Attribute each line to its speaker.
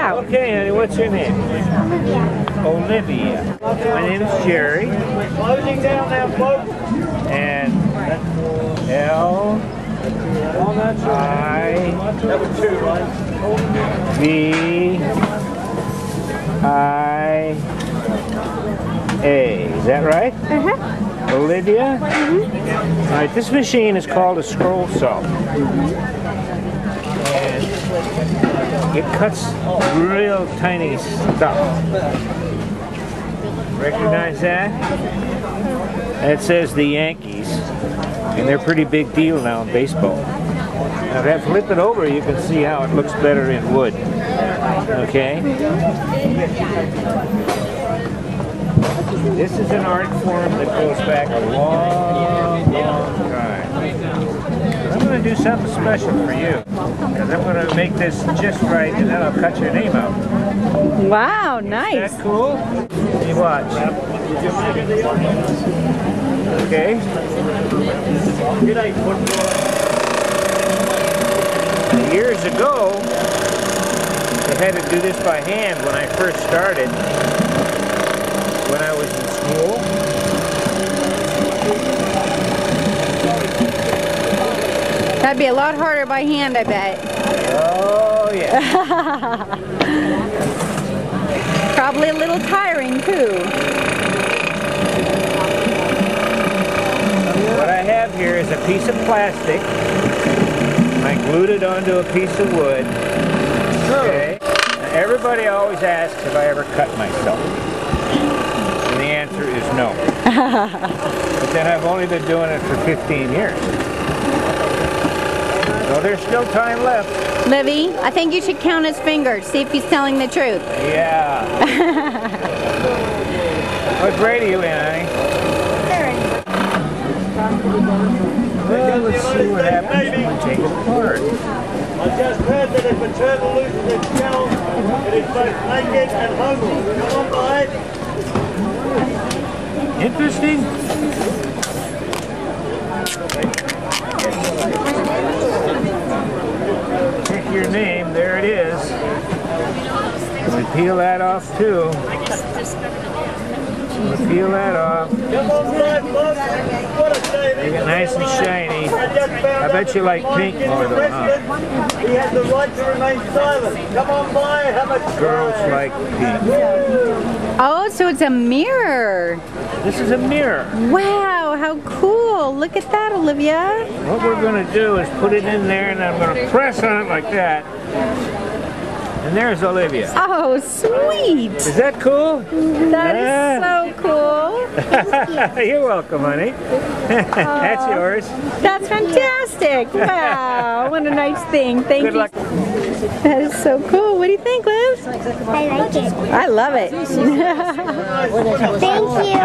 Speaker 1: out.
Speaker 2: Okay, honey, what's your name? Olivia. My name is Gerry. Closing down now, folks. And L-I-V-I-A. Is that right? Olivia? All right, this machine is called a scroll saw. And it cuts real tiny stuff. Recognize that? It says the Yankees, and they're a pretty big deal now in baseball. Now if I flip it over, you can see how it looks better in wood. Okay? This is an art form that goes back a long, long time. I'm going to do something special for you, because I'm going to make this just right, and then I'll cut your name out.
Speaker 1: Wow, nice.
Speaker 2: Is that cool? You watch. Okay? Years ago, I had to do this by hand when I first started, when I was in school.
Speaker 1: That'd be a lot harder by hand, I bet.
Speaker 2: Oh, yeah.
Speaker 1: Probably a little tiring, too.
Speaker 2: What I have here is a piece of plastic. I glued it onto a piece of wood. Okay. Everybody always asks if I ever cut myself. And the answer is no. But then I've only been doing it for 15 years. So there's still time left.
Speaker 1: Livvey, I think you should count his fingers, see if he's telling the truth.
Speaker 2: Yeah. What grade are you in, honey? Well, let's see what happens when we take it apart.
Speaker 3: I just heard that if a turtle loses its shell, it is both naked and hungry. Come on, boy.
Speaker 2: Interesting. Pick your name, there it is. We peel that off too. We peel that off.
Speaker 3: Come on, boy, look. What a day.
Speaker 2: Make it nice and shiny. I bet you like pink more though, huh?
Speaker 3: He has the right to remain silent. Come on, boy, have a try.
Speaker 2: Girls like pink.
Speaker 1: Oh, so it's a mirror.
Speaker 2: This is a mirror.
Speaker 1: Wow, how cool. Look at that, Olivia.
Speaker 2: What we're going to do is put it in there, and I'm going to press on it like that. And there's Olivia.
Speaker 1: Oh, sweet.
Speaker 2: Is that cool?
Speaker 1: That is so cool.
Speaker 2: You're welcome, honey. That's yours.
Speaker 1: That's fantastic. Wow, what a nice thing. Thank
Speaker 2: Good
Speaker 1: you.
Speaker 2: luck.
Speaker 1: That is so cool. What do you think, Liz?
Speaker 4: I like it.
Speaker 1: I love it.
Speaker 4: Thank you.